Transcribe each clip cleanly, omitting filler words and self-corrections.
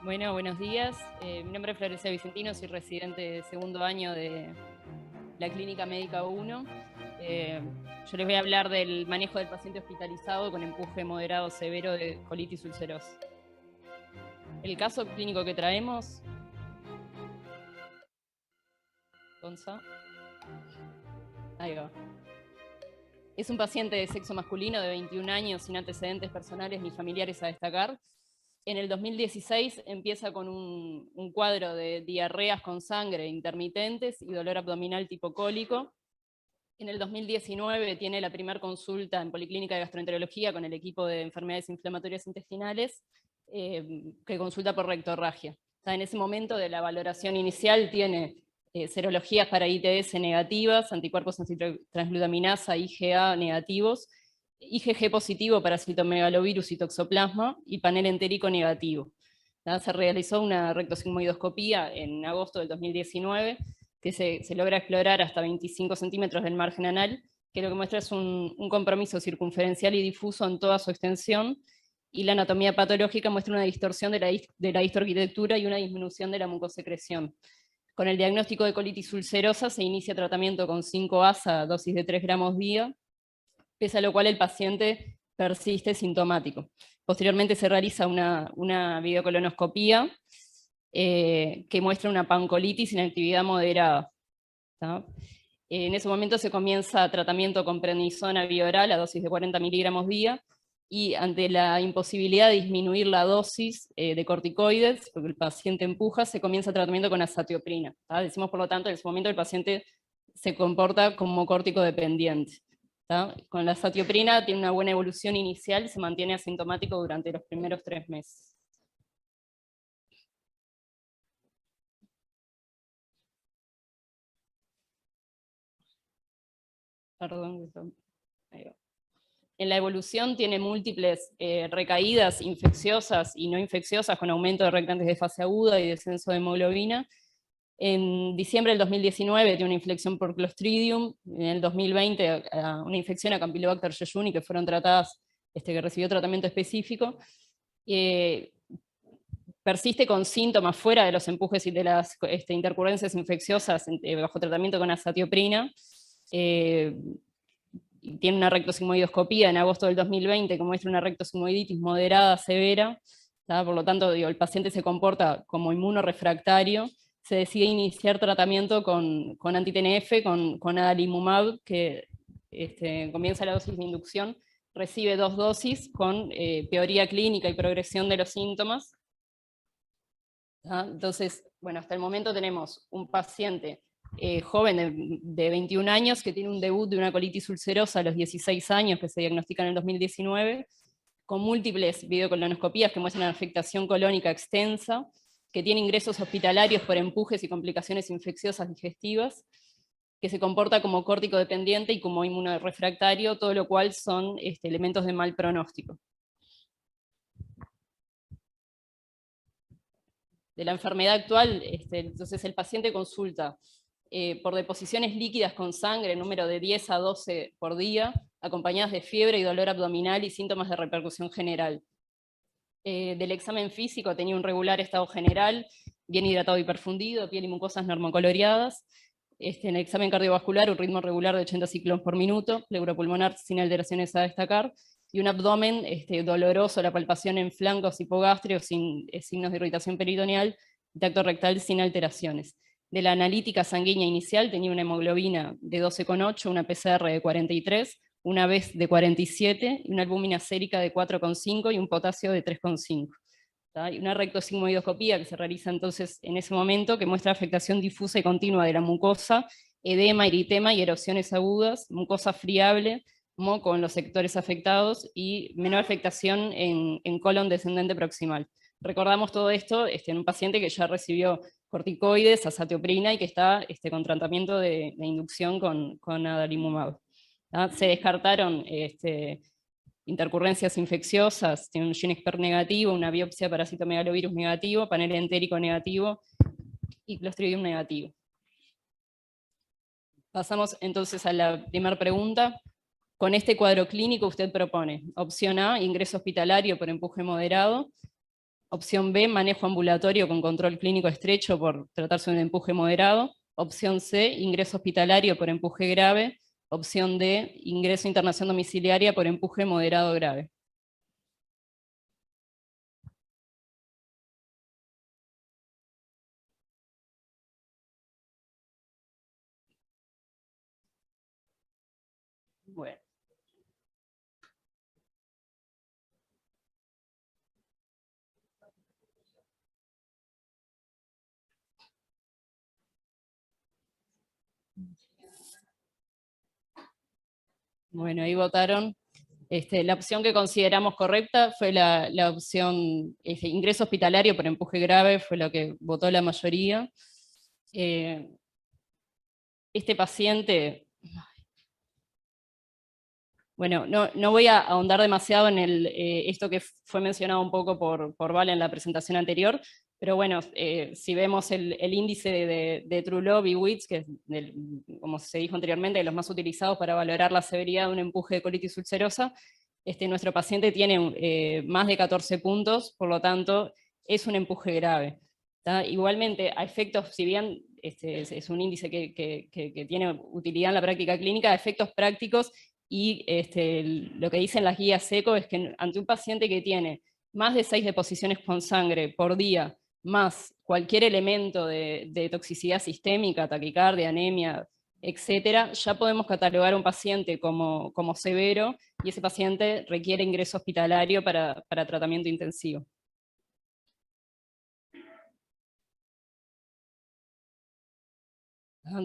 Bueno, buenos días. Mi nombre es Florencia Vicentino, soy residente de segundo año de la Clínica Médica 1. Yo les voy a hablar del manejo del paciente hospitalizado con empuje moderado severo de colitis ulcerosa. El caso clínico que traemos, Gonza, ahí va. Es un paciente de sexo masculino de 21 años sin antecedentes personales ni familiares a destacar. En el 2016 empieza con un cuadro de diarreas con sangre intermitentes y dolor abdominal tipo cólico. En el 2019 tiene la primera consulta en Policlínica de Gastroenterología con el equipo de enfermedades inflamatorias intestinales, que consulta por rectorragia. En ese momento de la valoración inicial tiene serologías para ITS negativas, anticuerpos antitransglutaminasa, IgA negativos, IgG positivo para citomegalovirus y toxoplasma, y panel entérico negativo. Se realizó una rectosigmoidoscopía en agosto del 2019, que se logra explorar hasta 25 centímetros del margen anal, que lo que muestra es un compromiso circunferencial y difuso en toda su extensión, y la anatomía patológica muestra una distorsión de la histoarquitectura y una disminución de la mucosecreción. Con el diagnóstico de colitis ulcerosa se inicia tratamiento con 5-ASA, dosis de 3 gramos día, pese a lo cual el paciente persiste sintomático. Posteriormente se realiza una videocolonoscopía que muestra una pancolitis en actividad moderada. En ese momento se comienza tratamiento con prednisona bioral a dosis de 40 miligramos día, y ante la imposibilidad de disminuir la dosis de corticoides, porque el paciente empuja, se comienza tratamiento con azatioprina. Decimos, por lo tanto, en ese momento el paciente se comporta como córtico dependiente. Con la azatioprina tiene una buena evolución inicial, se mantiene asintomático durante los primeros 3 meses. Perdón, ahí va. En la evolución tiene múltiples recaídas infecciosas y no infecciosas, con aumento de reactantes de fase aguda y descenso de hemoglobina. En diciembre del 2019 tiene una infección por Clostridium, en el 2020 una infección a Campylobacter jejuni, que fueron tratadas, que recibió tratamiento específico. Persiste con síntomas fuera de los empujes y de las intercurrencias infecciosas bajo tratamiento con azatioprina. Tiene una rectosigmoidoscopía en agosto del 2020 que muestra una rectosigmoiditis moderada severa. Por lo tanto, el paciente se comporta como inmunorefractario. Se decide iniciar tratamiento con anti-TNF, con adalimumab, que comienza la dosis de inducción, recibe 2 dosis con peoría clínica y progresión de los síntomas. Entonces, bueno, hasta el momento tenemos un paciente joven de 21 años que tiene un debut de una colitis ulcerosa a los 16 años, que se diagnostica en el 2019, con múltiples videocolonoscopías que muestran afectación colónica extensa, que tiene ingresos hospitalarios por empujes y complicaciones infecciosas digestivas, que se comporta como córtico dependiente y como inmunorefractario, todo lo cual son elementos de mal pronóstico. De la enfermedad actual, entonces el paciente consulta por deposiciones líquidas con sangre, número de 10 a 12 por día, acompañadas de fiebre y dolor abdominal y síntomas de repercusión general. Del examen físico tenía un regular estado general, bien hidratado y perfundido, piel y mucosas normocoloreadas. En el examen cardiovascular, un ritmo regular de 80 ciclos por minuto, pleuropulmonar sin alteraciones a destacar, y un abdomen doloroso, la palpación en flancos hipogástricos sin signos de irritación peritoneal, y tacto rectal sin alteraciones. De la analítica sanguínea inicial tenía una hemoglobina de 12,8, una PCR de 43, una BES de 47, y una albúmina sérica de 4,5 y un potasio de 3,5. Y una rectosigmoidoscopía que se realiza entonces en ese momento, que muestra afectación difusa y continua de la mucosa, edema, eritema y erosiones agudas, mucosa friable, moco en los sectores afectados y menor afectación en colon descendente proximal. Recordamos todo esto en un paciente que ya recibió corticoides, azatioprina y que está con tratamiento de inducción con adalimumab. Se descartaron intercurrencias infecciosas, tiene un GeneXpert negativo, una biopsia para citomegalovirus negativo, panel entérico negativo y Clostridium negativo. Pasamos entonces a la primera pregunta. Con este cuadro clínico usted propone opción A, ingreso hospitalario por empuje moderado, Opción B, manejo ambulatorio con control clínico estrecho por tratarse de un empuje moderado. Opción C, ingreso hospitalario por empuje grave. Opción D, ingreso a internación domiciliaria por empuje moderado grave. Bueno. Bueno, ahí votaron. La opción que consideramos correcta fue la opción ingreso hospitalario por empuje grave, fue lo que votó la mayoría. Este paciente, bueno, no voy a ahondar demasiado en esto que fue mencionado un poco por Val en la presentación anterior, pero bueno, si vemos el índice de True Love y WITS, que es, como se dijo anteriormente, de los más utilizados para valorar la severidad de un empuje de colitis ulcerosa, nuestro paciente tiene más de 14 puntos, por lo tanto, es un empuje grave. ¿Tá? Igualmente, a efectos, si bien es un índice que tiene utilidad en la práctica clínica, a efectos prácticos, y lo que dicen las guías ECO es que ante un paciente que tiene más de 6 deposiciones con sangre por día, más cualquier elemento de toxicidad sistémica, taquicardia, anemia, etcétera, ya podemos catalogar a un paciente como severo, y ese paciente requiere ingreso hospitalario para tratamiento intensivo.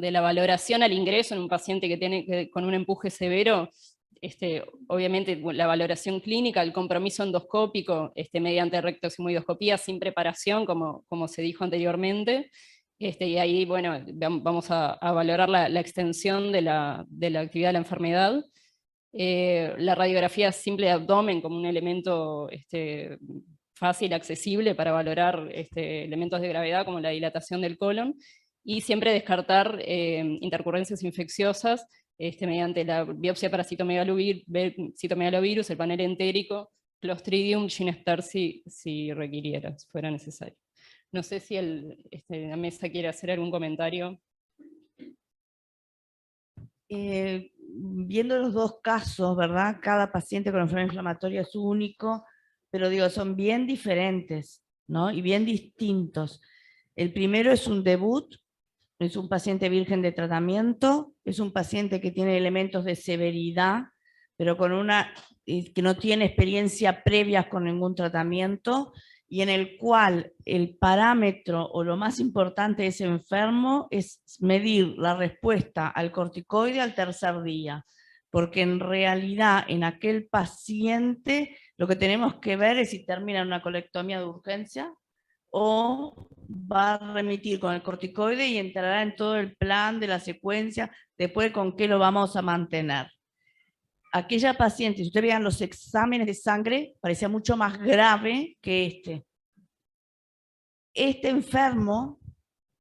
De la valoración al ingreso en un paciente que tiene con un empuje severo, obviamente la valoración clínica, el compromiso endoscópico mediante rectosigmoidoscopía sin preparación, como se dijo anteriormente, y ahí bueno, vamos a valorar la extensión de la actividad de la enfermedad. La radiografía simple de abdomen como un elemento fácil, accesible para valorar elementos de gravedad como la dilatación del colon, y siempre descartar intercurrencias infecciosas mediante la biopsia para citomegalovirus, el panel entérico, Clostridium, Ginester si requiriera, si fuera necesario. No sé si la mesa quiere hacer algún comentario. Viendo los dos casos, ¿verdad? Cada paciente con enfermedad inflamatoria es único, pero digo, son bien diferentes, ¿no? Y bien distintos. El primero es un debut, es un paciente virgen de tratamiento, es un paciente que tiene elementos de severidad, pero que no tiene experiencia previa con ningún tratamiento, y en el cual el parámetro o lo más importante de ese enfermo es medir la respuesta al corticoide al tercer día, porque en realidad en aquel paciente lo que tenemos que ver es si termina en una colectomía de urgencia o va a remitir con el corticoide y entrará en todo el plan de la secuencia, después con qué lo vamos a mantener. Aquella paciente, si ustedes vean los exámenes de sangre, parecía mucho más grave que este. Este enfermo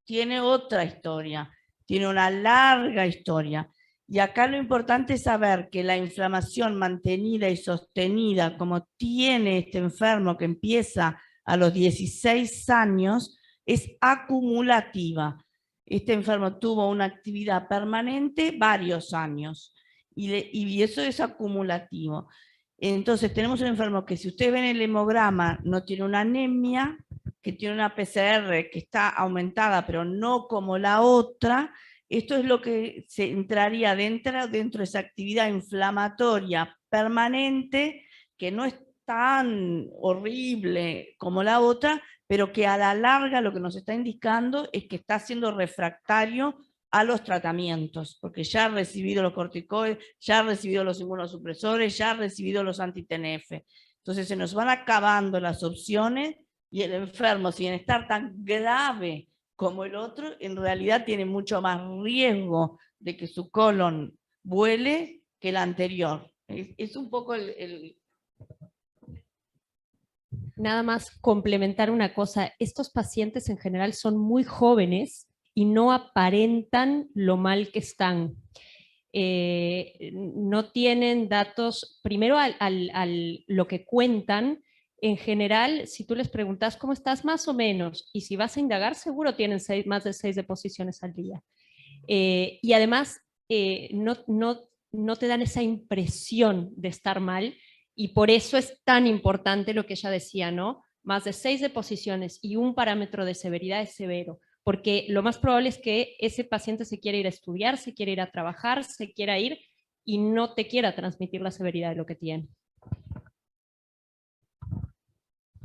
tiene otra historia, tiene una larga historia. Y acá lo importante es saber que la inflamación mantenida y sostenida, como tiene este enfermo que empieza a los 16 años, es acumulativa. Este enfermo tuvo una actividad permanente varios años y eso es acumulativo. Entonces tenemos un enfermo que, si ustedes ven el hemograma, no tiene una anemia, que tiene una PCR que está aumentada, pero no como la otra. Esto es lo que se entraría dentro de esa actividad inflamatoria permanente, que no es tan horrible como la otra, pero que a la larga lo que nos está indicando es que está siendo refractario a los tratamientos, porque ya ha recibido los corticoides, ya ha recibido los inmunosupresores, ya ha recibido los anti-TNF. Entonces se nos van acabando las opciones, y el enfermo, sin estar tan grave como el otro, en realidad tiene mucho más riesgo de que su colon vuele que el anterior. Es un poco Nada más complementar una cosa, estos pacientes en general son muy jóvenes y no aparentan lo mal que están. No tienen datos, primero lo que cuentan en general, si tú les preguntas cómo estás, más o menos, y si vas a indagar, seguro tienen más de 6 deposiciones al día. Y además, no te dan esa impresión de estar mal, y por eso es tan importante lo que ella decía, ¿no? Más de 6 deposiciones y un parámetro de severidad es severo, porque lo más probable es que ese paciente se quiera ir a estudiar, se quiera ir a trabajar, se quiera ir y no te quiera transmitir la severidad de lo que tiene.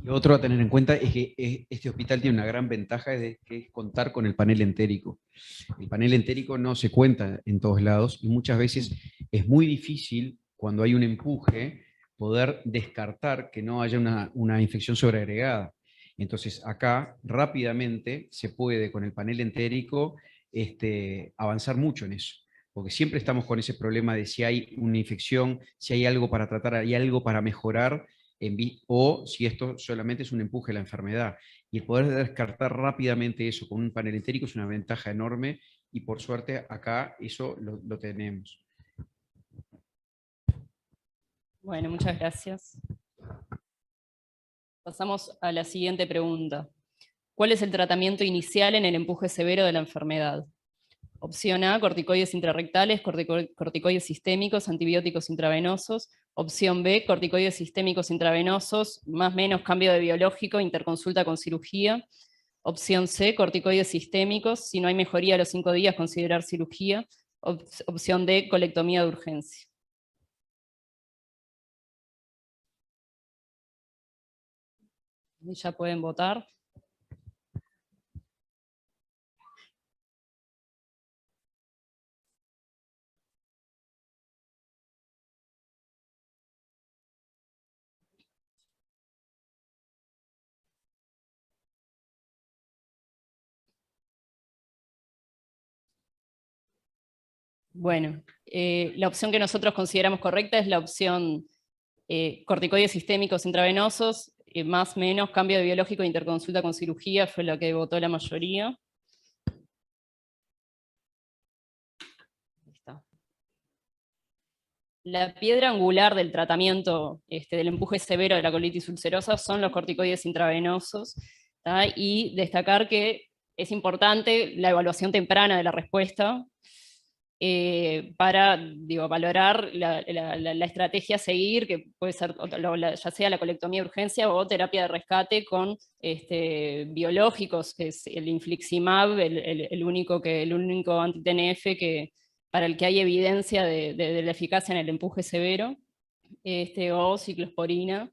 Lo otro a tener en cuenta es que este hospital tiene una gran ventaja, que es contar con el panel entérico. El panel entérico no se cuenta en todos lados y muchas veces es muy difícil, cuando hay un empuje, poder descartar que no haya una infección sobreagregada. Entonces acá rápidamente se puede con el panel entérico avanzar mucho en eso, porque siempre estamos con ese problema de si hay una infección, si hay algo para tratar, hay algo para mejorar, o si esto solamente es un empuje de la enfermedad. Y el poder descartar rápidamente eso con un panel entérico es una ventaja enorme, y por suerte acá eso lo tenemos. Bueno, muchas gracias. Pasamos a la siguiente pregunta. ¿Cuál es el tratamiento inicial en el empuje severo de la enfermedad? Opción A, corticoides intrarrectales, corticoides sistémicos, antibióticos intravenosos. Opción B, corticoides sistémicos intravenosos, más o menos cambio de biológico, interconsulta con cirugía. Opción C, corticoides sistémicos, si no hay mejoría a los 5 días, considerar cirugía. Opción D, colectomía de urgencia. Y ya pueden votar. Bueno, la opción que nosotros consideramos correcta es la opción corticoides sistémicos intravenosos, más o menos cambio de biológico, interconsulta con cirugía, fue la que votó la mayoría. La piedra angular del tratamiento del empuje severo de la colitis ulcerosa son los corticoides intravenosos, ¿tá? Y destacar que es importante la evaluación temprana de la respuesta para valorar la estrategia a seguir, que puede ser ya sea la colectomía de urgencia o terapia de rescate con biológicos, que es el infliximab, el único anti-TNF para el que hay evidencia de la eficacia en el empuje severo, o ciclosporina.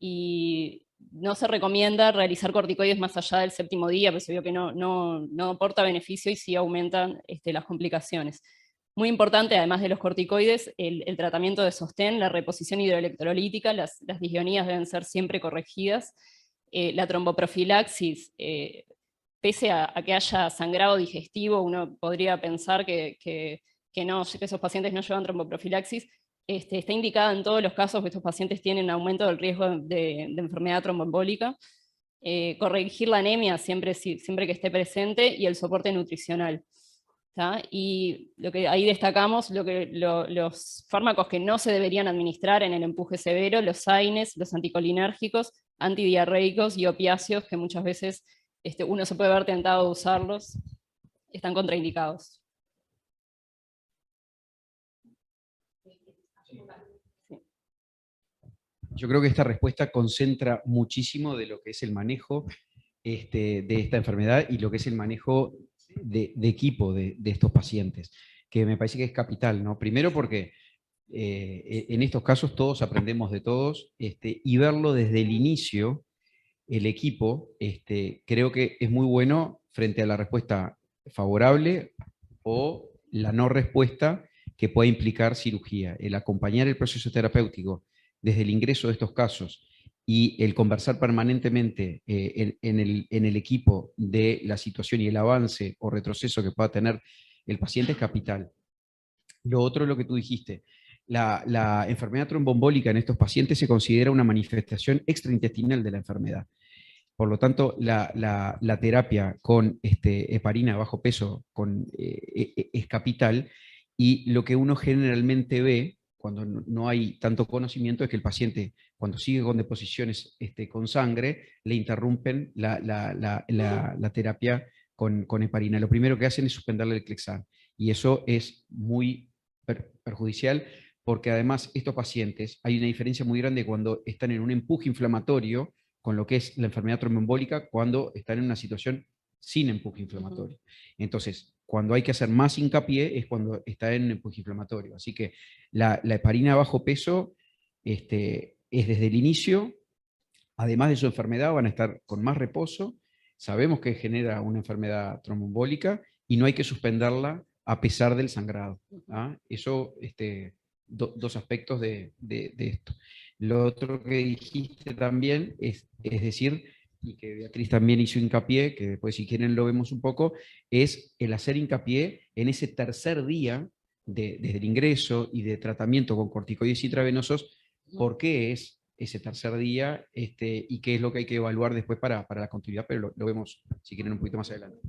Y no se recomienda realizar corticoides más allá del 7º día, porque se vio que no aporta beneficio y sí aumentan las complicaciones. Muy importante, además de los corticoides, el tratamiento de sostén, la reposición hidroelectrolítica, las disbionías deben ser siempre corregidas. La tromboprofilaxis, pese a que haya sangrado digestivo, uno podría pensar que esos pacientes no llevan tromboprofilaxis, está indicada en todos los casos que estos pacientes tienen aumento del riesgo de enfermedad tromboembólica. Corregir la anemia siempre que esté presente, y el soporte nutricional. ¿Tá? Y ahí destacamos los fármacos que no se deberían administrar en el empuje severo: los AINES, los anticolinérgicos, antidiarreicos y opiáceos, que muchas veces uno se puede ver tentado a usarlos, están contraindicados. Yo creo que esta respuesta concentra muchísimo de lo que es el manejo de esta enfermedad y lo que es el manejo de equipo de estos pacientes, que me parece que es capital, ¿no? Primero porque en estos casos todos aprendemos de todos, y verlo desde el inicio, el equipo, creo que es muy bueno frente a la respuesta favorable o la no respuesta que pueda implicar cirugía. El acompañar el proceso terapéutico desde el ingreso de estos casos y el conversar permanentemente en el equipo de la situación y el avance o retroceso que pueda tener el paciente es capital. Lo otro es lo que tú dijiste. La enfermedad tromboembólica en estos pacientes se considera una manifestación extraintestinal de la enfermedad. Por lo tanto, la terapia con heparina de bajo peso es capital, y lo que uno generalmente ve cuando no hay tanto conocimiento, es que el paciente, cuando sigue con deposiciones con sangre, le interrumpen la terapia con heparina. Lo primero que hacen es suspenderle el Clexane, y eso es muy perjudicial, porque además estos pacientes, hay una diferencia muy grande cuando están en un empuje inflamatorio con lo que es la enfermedad tromboembólica, cuando están en una situación sin empuje inflamatorio. Entonces, cuando hay que hacer más hincapié es cuando está en empuje inflamatorio. Así que la heparina a bajo peso es desde el inicio, además de su enfermedad, van a estar con más reposo. Sabemos que genera una enfermedad tromboembólica y no hay que suspenderla a pesar del sangrado. ¿Ah? Eso, dos aspectos de esto. Lo otro que dijiste también es decir, y que Beatriz también hizo hincapié, que después si quieren lo vemos un poco, es el hacer hincapié en ese tercer día desde el ingreso y de tratamiento con corticoides intravenosos, por qué es ese tercer día y qué es lo que hay que evaluar después para la continuidad, pero lo vemos si quieren un poquito más adelante.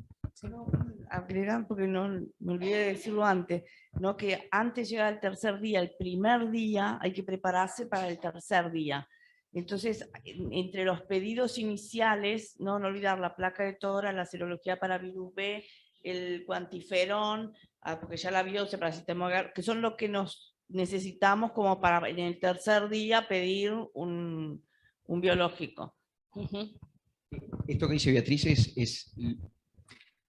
Agregar, porque no me olvidé de decirlo antes, ¿no? Que antes de llegar al tercer día, el primer día, hay que prepararse para el tercer día. Entonces, entre los pedidos iniciales, no olvidar la placa de tórax, la serología para virus B, el cuantiferón, porque ya la biopsia para el sistema hogar, que son lo que nos necesitamos como para en el tercer día pedir un biológico. Esto que dice Beatriz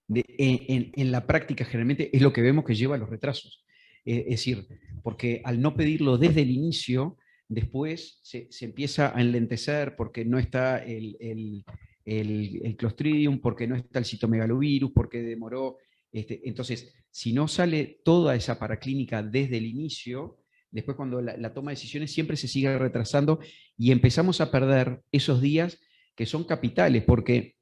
en la práctica generalmente es lo que vemos que lleva a los retrasos. Es decir, porque al no pedirlo desde el inicio, después se empieza a enlentecer porque no está el Clostridium, porque no está el citomegalovirus, porque demoró. Entonces, si no sale toda esa paraclínica desde el inicio, después cuando la toma de decisiones siempre se sigue retrasando y empezamos a perder esos días que son capitales, porque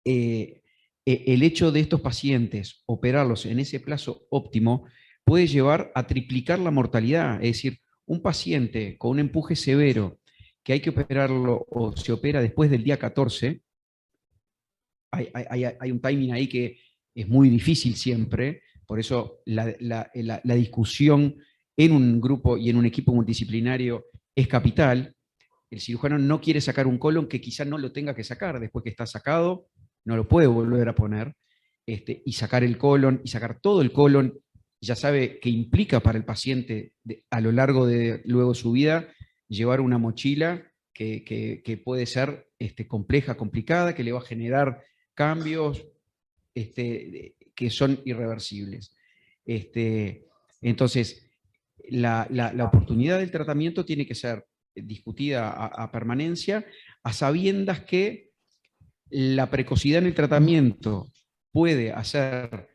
el hecho de estos pacientes operarlos en ese plazo óptimo puede llevar a triplicar la mortalidad. Es decir, un paciente con un empuje severo que hay que operarlo o se opera después del día 14, hay un timing ahí que es muy difícil siempre, por eso la discusión en un grupo y en un equipo multidisciplinario es capital. El cirujano no quiere sacar un colon que quizá no lo tenga que sacar, después que está sacado, no lo puede volver a poner, y sacar el colon, y sacar todo el colon, ya sabe que implica para el paciente a lo largo de luego su vida llevar una mochila que puede ser compleja, complicada, que le va a generar cambios que son irreversibles. Entonces, la oportunidad del tratamiento tiene que ser discutida a permanencia, a sabiendas que la precocidad en el tratamiento puede hacer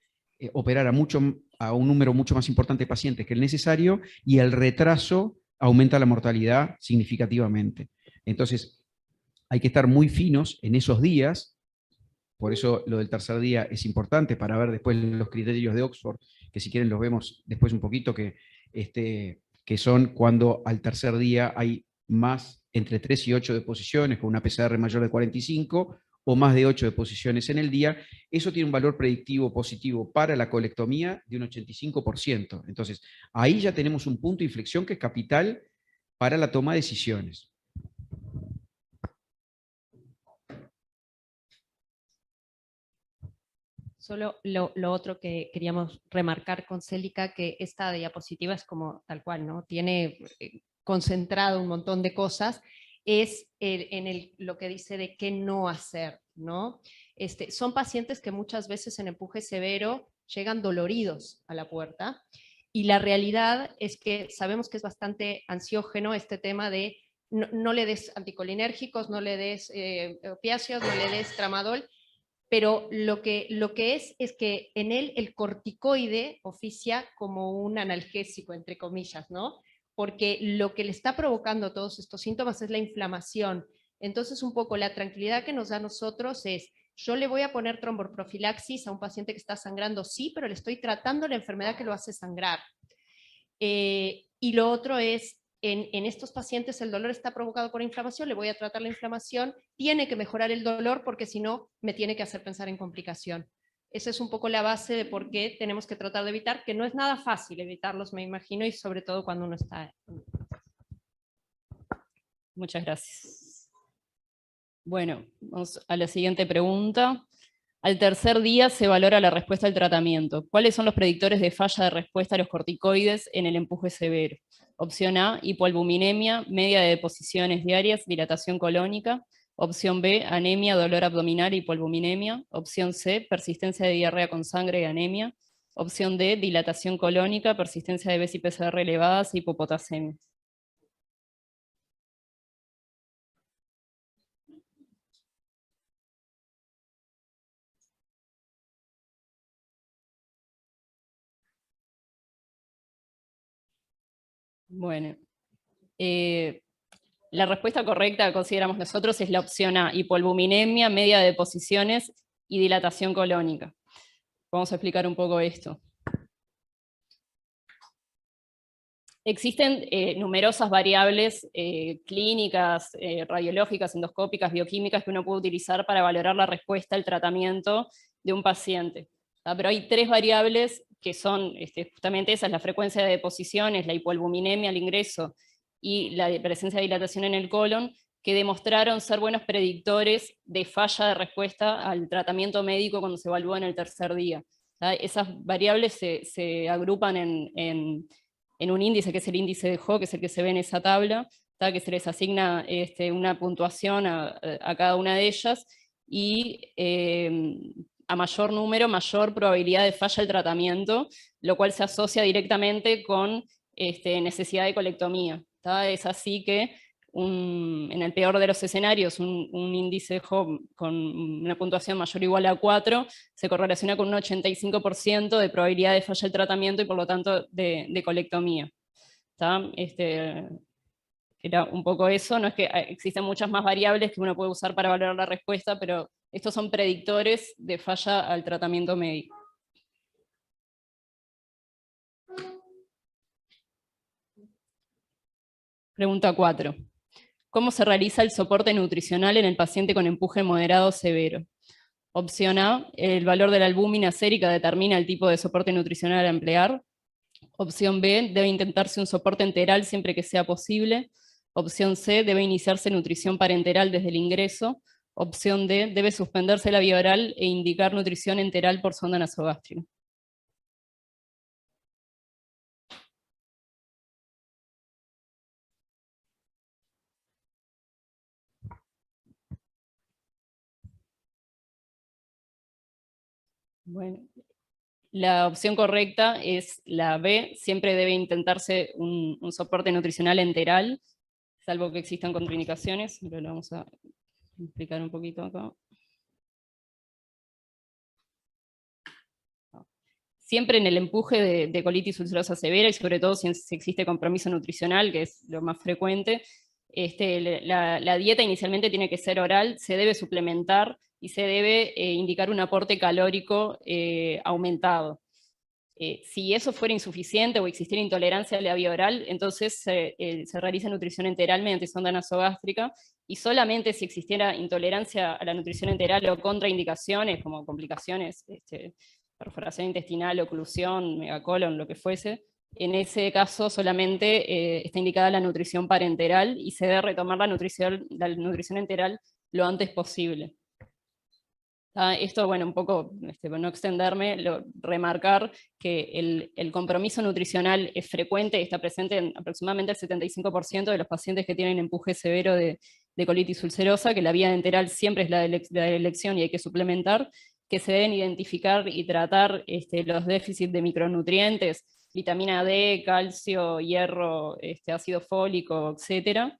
operar a un número mucho más importante de pacientes que el necesario, y el retraso aumenta la mortalidad significativamente. Entonces, hay que estar muy finos en esos días. Por eso lo del tercer día es importante para ver después los criterios de Oxford, que si quieren los vemos después un poquito, que son cuando al tercer día hay más entre 3 y 8 deposiciones con una PCR mayor de 45 o más de 8 deposiciones en el día. Eso tiene un valor predictivo positivo para la colectomía de un 85%. Entonces, ahí ya tenemos un punto de inflexión que es capital para la toma de decisiones. Solo lo otro que queríamos remarcar con Célica, que esta diapositiva es como tal cual, ¿no? Tiene concentrado un montón de cosas, es lo que dice de qué no hacer, ¿no? Son pacientes que muchas veces en empuje severo llegan doloridos a la puerta, y la realidad es que sabemos que es bastante ansiógeno este tema de no le des anticolinérgicos, no le des opiáceos, no le des tramadol, pero lo que es que en él el corticoide oficia como un analgésico, entre comillas, ¿no? Porque lo que le está provocando todos estos síntomas es la inflamación. Entonces, un poco la tranquilidad que nos da a nosotros es, yo le voy a poner tromboprofilaxis a un paciente que está sangrando, sí, pero le estoy tratando la enfermedad que lo hace sangrar. Y lo otro es, en estos pacientes el dolor está provocado por inflamación, le voy a tratar la inflamación, tiene que mejorar el dolor porque si no me tiene que hacer pensar en complicación. Esa es un poco la base de por qué tenemos que tratar de evitar, que no es nada fácil evitarlos, me imagino, y sobre todo cuando uno está... Muchas gracias. Bueno, vamos a la siguiente pregunta. Al tercer día se valora la respuesta al tratamiento. ¿Cuáles son los predictores de falla de respuesta a los corticoides en el empuje severo? Opción A, hipoalbuminemia, media de deposiciones diarias, dilatación colónica. Opción B, anemia, dolor abdominal, hipoalbuminemia. Opción C, persistencia de diarrea con sangre y anemia. Opción D, dilatación colónica, persistencia de BES y PCR elevadas e hipopotasemia. Bueno, la respuesta correcta, consideramos nosotros, es la opción A, hipoalbuminemia, media de deposiciones y dilatación colónica. Vamos a explicar un poco esto. Existen numerosas variables clínicas, radiológicas, endoscópicas, bioquímicas que uno puede utilizar para valorar la respuesta al tratamiento de un paciente. Pero hay tres variables que son justamente esas: la frecuencia de deposiciones, la hipoalbuminemia al ingreso y la presencia de dilatación en el colon, que demostraron ser buenos predictores de falla de respuesta al tratamiento médico cuando se evalúa en el tercer día. Esas variables se agrupan en un índice que es el índice de Ho, que es el que se ve en esa tabla, que se les asigna una puntuación a cada una de ellas, y a mayor número, mayor probabilidad de falla del tratamiento, lo cual se asocia directamente con necesidad de colectomía. Es así que en el peor de los escenarios, un índice de Ho con una puntuación mayor o igual a 4 se correlaciona con un 85% de probabilidad de falla del tratamiento y por lo tanto de colectomía. Era un poco eso. No es que existen muchas más variables que uno puede usar para valorar la respuesta, pero estos son predictores de falla al tratamiento médico. Pregunta 4. ¿Cómo se realiza el soporte nutricional en el paciente con empuje moderado severo? Opción A, el valor de la albúmina sérica determina el tipo de soporte nutricional a emplear. Opción B, debe intentarse un soporte enteral siempre que sea posible. Opción C, debe iniciarse nutrición parenteral desde el ingreso. Opción D, debe suspenderse la vía oral e indicar nutrición enteral por sonda nasogástrica. Bueno, la opción correcta es la B, siempre debe intentarse un soporte nutricional enteral, salvo que existan contraindicaciones, pero lo vamos a explicar un poquito acá. Siempre en el empuje de colitis ulcerosa severa, y sobre todo si existe compromiso nutricional, que es lo más frecuente, la dieta inicialmente tiene que ser oral, se debe suplementar y se debe indicar un aporte calórico aumentado. Si eso fuera insuficiente o existiera intolerancia a la vía oral, entonces se realiza nutrición enteral mediante sonda nasogástrica, y solamente si existiera intolerancia a la nutrición enteral o contraindicaciones, como complicaciones, perforación intestinal, oclusión, megacolon, lo que fuese, en ese caso solamente está indicada la nutrición parenteral y se debe retomar la nutrición enteral lo antes posible. Esto, bueno, un poco, para no extenderme, remarcar que el compromiso nutricional es frecuente, está presente en aproximadamente el 75% de los pacientes que tienen empuje severo de colitis ulcerosa, que la vía enteral siempre es la de elección y hay que suplementar, que se deben identificar y tratar los déficits de micronutrientes, vitamina D, calcio, hierro, ácido fólico, etc.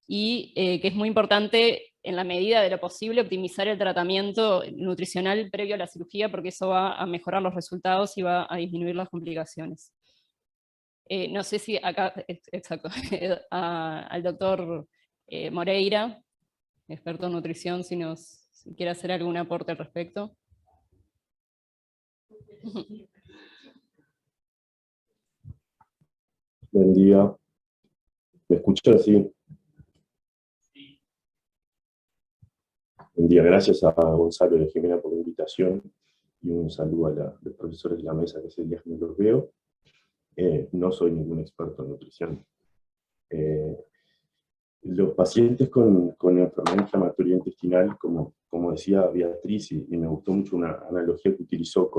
Y que es muy importante, en la medida de lo posible, optimizar el tratamiento nutricional previo a la cirugía, porque eso va a mejorar los resultados y va a disminuir las complicaciones. No sé si acá, exacto, al doctor Moreira, experto en nutrición, si quiere hacer algún aporte al respecto. Buen día. ¿Me escuchan? Sí. Buen día, gracias a Gonzalo y a Jimena por la invitación y un saludo a los profesores de la mesa que hace días que no los veo. No soy ningún experto en nutrición. Los pacientes con enfermedad inflamatoria intestinal, como decía Beatriz, y me gustó mucho una analogía que utilizó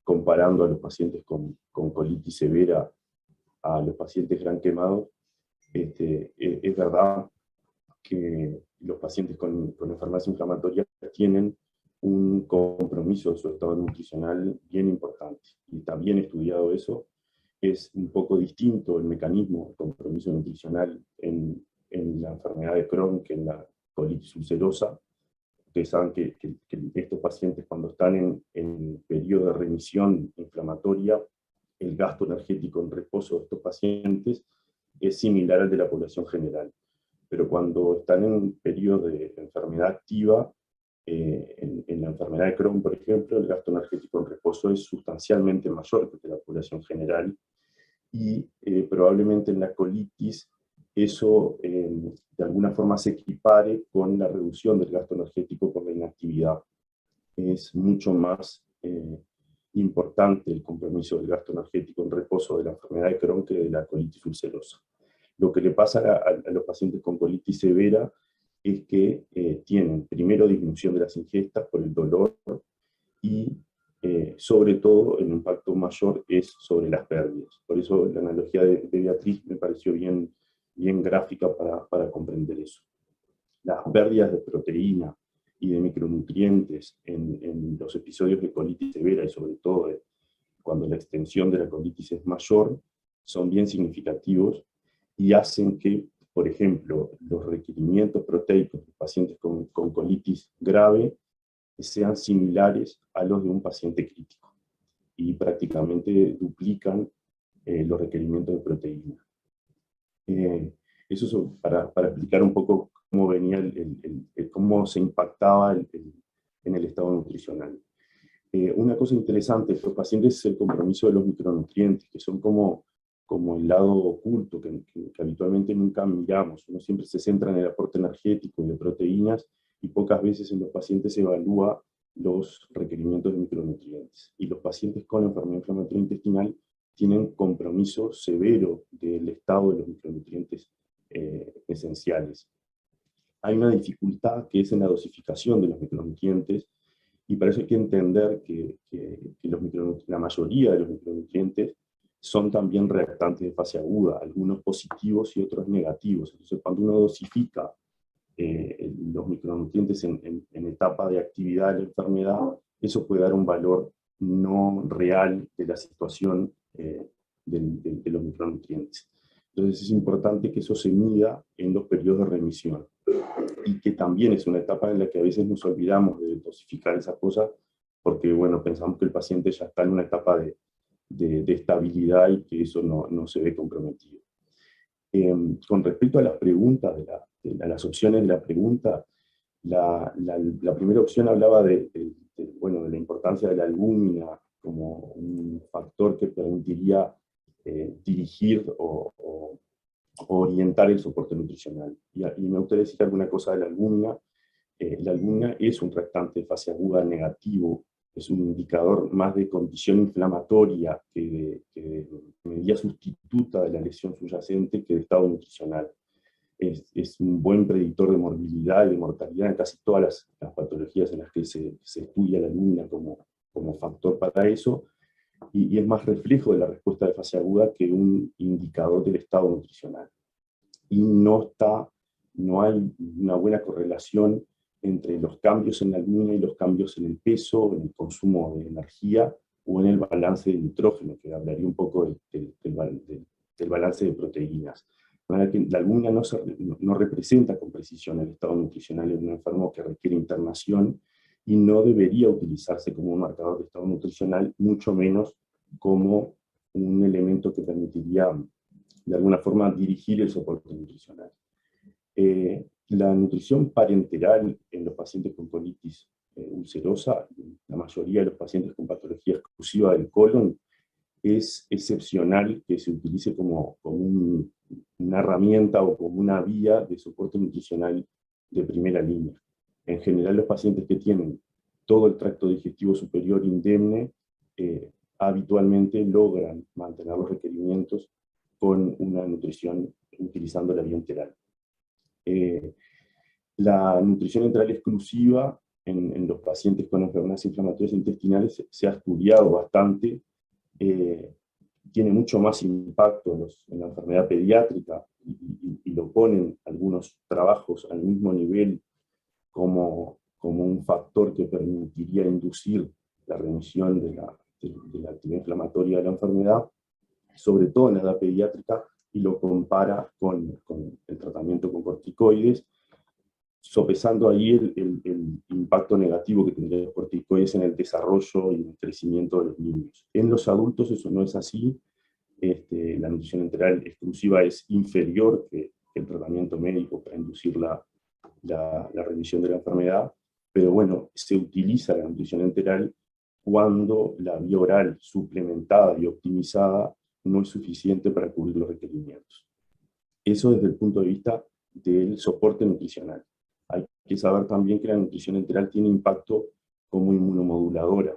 comparando a los pacientes con colitis severa a los pacientes gran quemados, es verdad que los pacientes con enfermedades inflamatorias tienen un compromiso de su estado nutricional bien importante, y está bien estudiado eso. Es un poco distinto el mecanismo de compromiso nutricional en la enfermedad de Crohn que en la colitis ulcerosa. Ustedes saben que estos pacientes, cuando están en periodo de remisión inflamatoria, el gasto energético en reposo de estos pacientes es similar al de la población general. Pero cuando están en periodo de enfermedad activa, en la enfermedad de Crohn, por ejemplo, el gasto energético en reposo es sustancialmente mayor que el de la población general, y probablemente en la colitis eso de alguna forma se equipare con la reducción del gasto energético por la inactividad. Es mucho más importante el compromiso del gasto energético en reposo de la enfermedad de Crohn que de la colitis ulcerosa. Lo que le pasa a los pacientes con colitis severa es que tienen primero disminución de las ingestas por el dolor, y sobre todo el impacto mayor es sobre las pérdidas. Por eso la analogía de Beatriz me pareció bien gráfica para comprender eso. Las pérdidas de proteína y de micronutrientes en los episodios de colitis severa, y sobre todo cuando la extensión de la colitis es mayor, son bien significativos y hacen que, por ejemplo, los requerimientos proteicos de pacientes con colitis grave sean similares a los de un paciente crítico, y prácticamente duplican los requerimientos de proteína. Eso es para explicar un poco cómo venía cómo se impactaba en el estado nutricional. Una cosa interesante de estos pacientes es el compromiso de los micronutrientes, que son como el lado oculto que habitualmente nunca miramos. Uno siempre se centra en el aporte energético y de proteínas, y pocas veces en los pacientes se evalúa los requerimientos de micronutrientes. Y los pacientes con enfermedad inflamatoria intestinal tienen compromiso severo del estado de los micronutrientes esenciales. Hay una dificultad que es en la dosificación de los micronutrientes, y para eso hay que entender que la mayoría de los micronutrientes son también reactantes de fase aguda, algunos positivos y otros negativos. Entonces, cuando uno dosifica los micronutrientes en etapa de actividad de la enfermedad, eso puede dar un valor no real de la situación de los micronutrientes. Entonces es importante que eso se mida en los periodos de remisión, y que también es una etapa en la que a veces nos olvidamos de dosificar esas cosas, porque bueno, pensamos que el paciente ya está en una etapa de estabilidad y que eso no se ve comprometido. Con respecto a las preguntas, a las opciones de la pregunta, la primera opción hablaba de la importancia de la albúmina como un factor que permitiría dirigir o orientar el soporte nutricional. Y me gustaría decir alguna cosa de la albúmina. La albúmina es un reactante de fase aguda negativo, es un indicador más de condición inflamatoria que de medida sustituta de la lesión subyacente que de estado nutricional. Es un buen predictor de morbilidad y de mortalidad en casi todas las patologías en las que se estudia la albúmina como factor para eso, y es más reflejo de la respuesta de fase aguda que un indicador del estado nutricional. Y no hay una buena correlación entre los cambios en la albúmina y los cambios en el peso, en el consumo de energía o en el balance de nitrógeno, que hablaría un poco del balance de proteínas. De manera que la albúmina no representa con precisión el estado nutricional de un enfermo que requiere internación, y no debería utilizarse como un marcador de estado nutricional, mucho menos como un elemento que permitiría de alguna forma dirigir el soporte nutricional. La nutrición parenteral en los pacientes con colitis ulcerosa, la mayoría de los pacientes con patología exclusiva del colon, es excepcional que se utilice como una herramienta o como una vía de soporte nutricional de primera línea. En general, los pacientes que tienen todo el tracto digestivo superior indemne, habitualmente logran mantener los requerimientos con una nutrición utilizando la vía enteral. La nutrición enteral exclusiva en los pacientes con enfermedades inflamatorias intestinales se ha estudiado bastante, tiene mucho más impacto en la enfermedad pediátrica, y lo ponen algunos trabajos al mismo nivel como un factor que permitiría inducir la remisión de la actividad inflamatoria de la enfermedad, sobre todo en la edad pediátrica, y lo compara con el tratamiento con corticoides, sopesando ahí el impacto negativo que tendrían los corticoides en el desarrollo y el crecimiento de los niños. En los adultos eso no es así. La nutrición enteral exclusiva es inferior que el tratamiento médico para inducir la remisión de la enfermedad, pero bueno, se utiliza la nutrición enteral cuando la vía oral suplementada y optimizada no es suficiente para cubrir los requerimientos. Eso desde el punto de vista del soporte nutricional. Hay que saber también que la nutrición enteral tiene impacto como inmunomoduladora.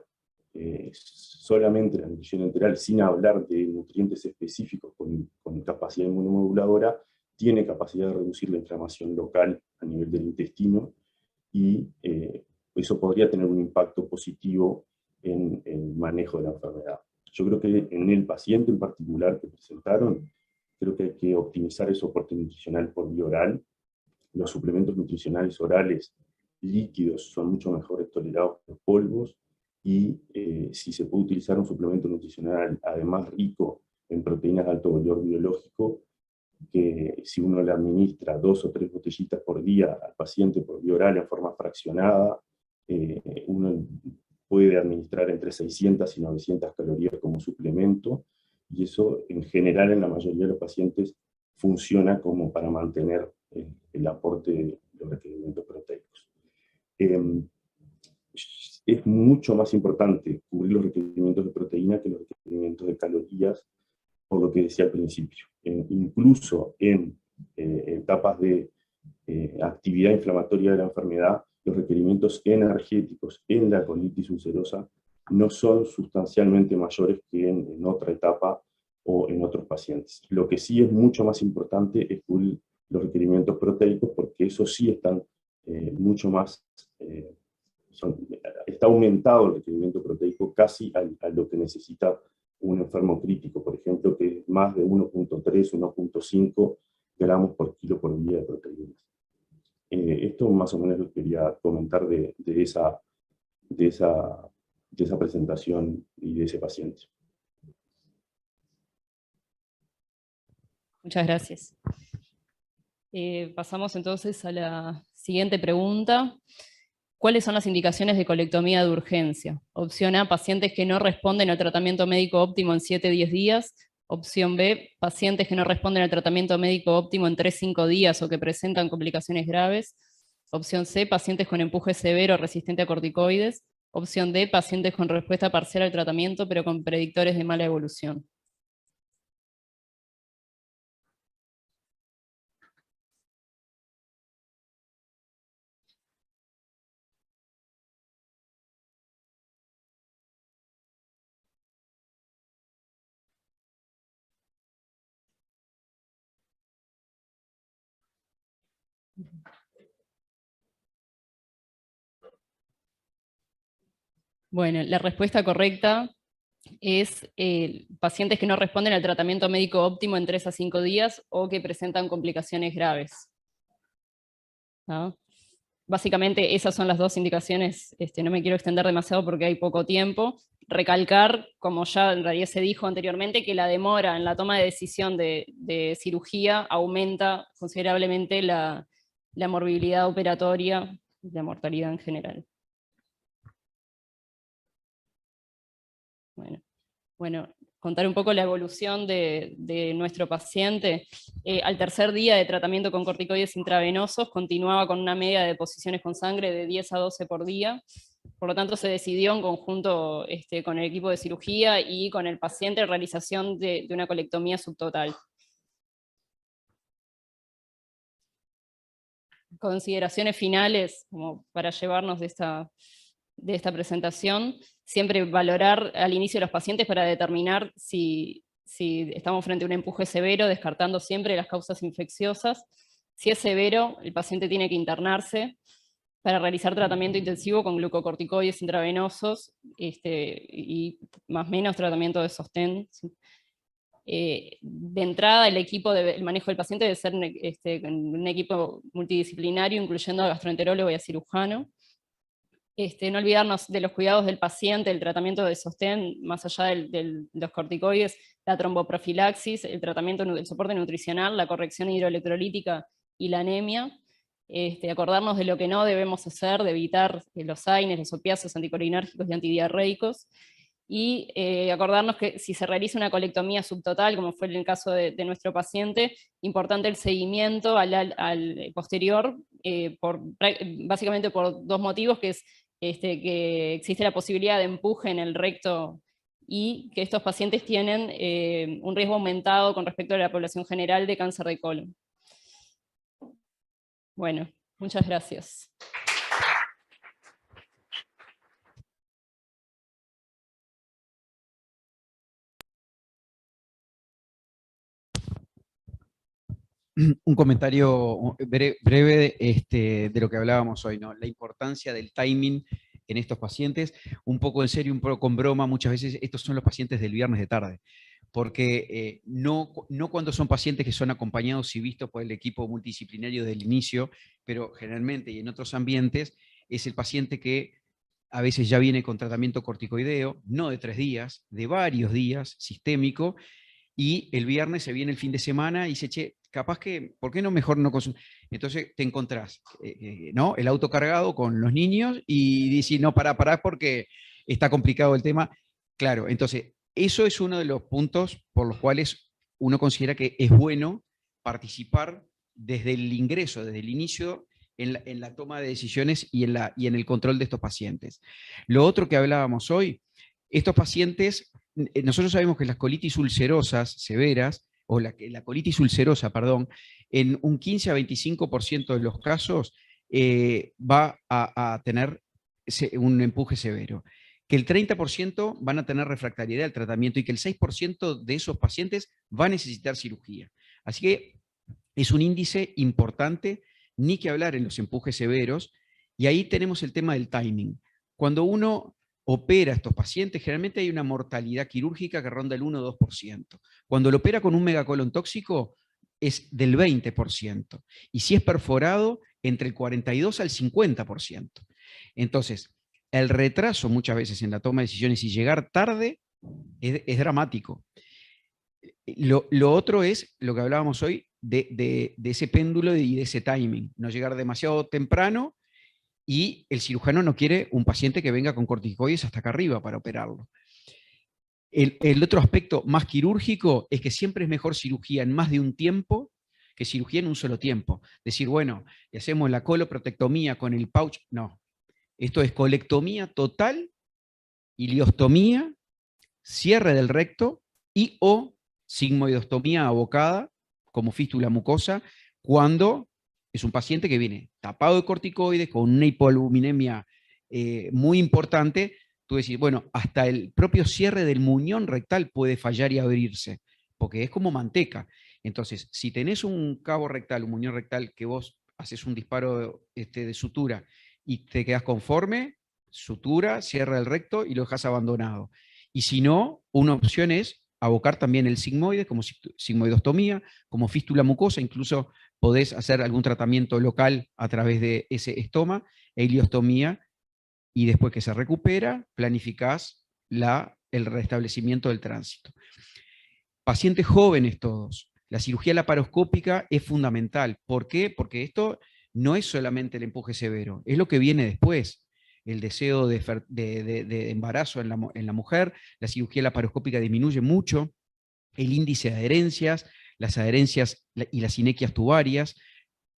Solamente la nutrición enteral, sin hablar de nutrientes específicos con capacidad inmunomoduladora, tiene capacidad de reducir la inflamación local a nivel del intestino, y eso podría tener un impacto positivo en el manejo de la enfermedad. Yo creo que en el paciente en particular que presentaron, creo que hay que optimizar el soporte nutricional por vía oral. Los suplementos nutricionales orales líquidos son mucho mejores tolerados que los polvos, y si se puede utilizar un suplemento nutricional además rico en proteínas de alto valor biológico, que si uno le administra 2 o 3 botellitas por día al paciente por vía oral en forma fraccionada, uno puede administrar entre 600 y 900 calorías como suplemento, y eso en general en la mayoría de los pacientes funciona como para mantener el aporte de los requerimientos proteicos. Es mucho más importante cubrir los requerimientos de proteína que los requerimientos de calorías, por lo que decía al principio. Incluso en etapas de actividad inflamatoria de la enfermedad, los requerimientos energéticos en la colitis ulcerosa no son sustancialmente mayores que en otra etapa o en otros pacientes. Lo que sí es mucho más importante es cubrir los requerimientos proteicos, porque esos sí están mucho más... está aumentado el requerimiento proteico casi a lo que necesita un enfermo crítico, por ejemplo, que es más de 1.3, 1.5 gramos por kilo por día de proteínas. Esto más o menos lo quería comentar de esa presentación y de ese paciente. Muchas gracias. Pasamos entonces a la siguiente pregunta. ¿Cuáles son las indicaciones de colectomía de urgencia? Opción A, pacientes que no responden al tratamiento médico óptimo en 7-10 días. Opción B, pacientes que no responden al tratamiento médico óptimo en 3-5 días o que presentan complicaciones graves. Opción C, pacientes con empuje severo resistente a corticoides. Opción D, pacientes con respuesta parcial al tratamiento pero con predictores de mala evolución. Bueno, la respuesta correcta es pacientes que no responden al tratamiento médico óptimo en 3-5 días o que presentan complicaciones graves. ¿No? Básicamente esas son las dos indicaciones. No me quiero extender demasiado porque hay poco tiempo. Recalcar, como ya en realidad se dijo anteriormente, que la demora en la toma de decisión de cirugía aumenta considerablemente la morbilidad operatoria y la mortalidad en general. Bueno, contar un poco la evolución de nuestro paciente. Al tercer día de tratamiento con corticoides intravenosos continuaba con una media de deposiciones con sangre de 10 a 12 por día. Por lo tanto, se decidió en conjunto con el equipo de cirugía y con el paciente realización de una colectomía subtotal. Consideraciones finales como para llevarnos de esta esta presentación, siempre valorar al inicio de los pacientes para determinar si estamos frente a un empuje severo, descartando siempre las causas infecciosas. Si es severo, el paciente tiene que internarse para realizar tratamiento intensivo con glucocorticoides intravenosos y más o menos tratamiento de sostén. De entrada, el manejo del paciente debe ser un equipo multidisciplinario, incluyendo a gastroenterólogo y a cirujano. No olvidarnos de los cuidados del paciente, el tratamiento de sostén, más allá de los corticoides, la tromboprofilaxis, el tratamiento, el soporte nutricional, la corrección hidroelectrolítica y la anemia. Acordarnos de lo que no debemos hacer, de evitar los AINES, los opiáceos anticolinérgicos y antidiarreicos, y acordarnos que si se realiza una colectomía subtotal, como fue en el caso de nuestro paciente, importante el seguimiento al posterior, básicamente por dos motivos, que es que existe la posibilidad de empuje en el recto y que estos pacientes tienen un riesgo aumentado con respecto a la población general de cáncer de colon. Bueno, muchas gracias. Un comentario breve de lo que hablábamos hoy, ¿no? La importancia del timing en estos pacientes, un poco en serio, un poco con broma, muchas veces estos son los pacientes del viernes de tarde, porque no cuando son pacientes que son acompañados y vistos por el equipo multidisciplinario del inicio, pero generalmente y en otros ambientes, es el paciente que a veces ya viene con tratamiento corticoideo, no de 3 días, de varios días, sistémico, y el viernes se viene el fin de semana y dice, che, capaz que, ¿por qué no mejor no consumir? Entonces te encontrás, ¿no? El auto cargado con los niños y dices, no, pará, porque está complicado el tema. Claro, entonces, eso es uno de los puntos por los cuales uno considera que es bueno participar desde el ingreso, desde el inicio, en la toma de decisiones y en el control de estos pacientes. Lo otro que hablábamos hoy, estos pacientes, nosotros sabemos que las colitis ulcerosas severas, o la colitis ulcerosa, perdón, en un 15 a 25% de los casos va a tener un empuje severo, que el 30% van a tener refractariedad al tratamiento y que el 6% de esos pacientes va a necesitar cirugía. Así que es un índice importante, ni que hablar en los empujes severos, y ahí tenemos el tema del timing. Cuando uno opera a estos pacientes, generalmente hay una mortalidad quirúrgica que ronda el 1 o 2%. Cuando lo opera con un megacolon tóxico, es del 20%. Y si es perforado, entre el 42 al 50%. Entonces, el retraso muchas veces en la toma de decisiones y llegar tarde es dramático. Lo otro es lo que hablábamos hoy de ese péndulo y de ese timing. No llegar demasiado temprano, y el cirujano no quiere un paciente que venga con corticoides hasta acá arriba para operarlo. El otro aspecto más quirúrgico es que siempre es mejor cirugía en más de un tiempo que cirugía en un solo tiempo. Decir, bueno, y hacemos la coloprotectomía con el pouch. No. Esto es colectomía total, iliostomía, cierre del recto y o sigmoidostomía abocada como fístula mucosa cuando es un paciente que viene tapado de corticoides, con una hipoalbuminemia muy importante. Tú decís, bueno, hasta el propio cierre del muñón rectal puede fallar y abrirse, porque es como manteca. Entonces, si tenés un cabo rectal, un muñón rectal, que vos haces un disparo de sutura y te quedás conforme, sutura, cierra el recto y lo dejas abandonado. Y si no, una opción es abocar también el sigmoide, como sigmoidostomía, como fístula mucosa, incluso podés hacer algún tratamiento local a través de ese estoma, e iliostomía, y después que se recupera, planificás el restablecimiento del tránsito. Pacientes jóvenes todos. La cirugía laparoscópica es fundamental. ¿Por qué? Porque esto no es solamente el empuje severo, es lo que viene después. El deseo de embarazo en la mujer, la cirugía laparoscópica disminuye mucho el índice de adherencias, las adherencias y las inequias tubarias.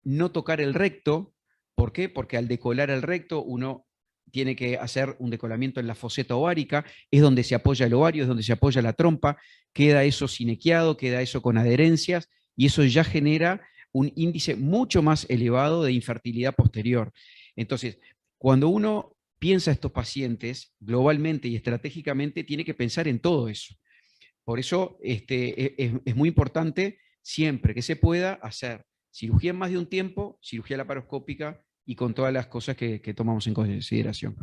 No tocar el recto. ¿Por qué? Porque al decolar el recto uno tiene que hacer un decolamiento en la foseta ovárica, es donde se apoya el ovario, es donde se apoya la trompa, queda eso sinequiado, queda eso con adherencias, y eso ya genera un índice mucho más elevado de infertilidad posterior. Entonces, cuando uno piensa a estos pacientes globalmente y estratégicamente, tiene que pensar en todo eso. Por eso es muy importante siempre que se pueda hacer cirugía en más de un tiempo, cirugía laparoscópica y con todas las cosas que tomamos en consideración.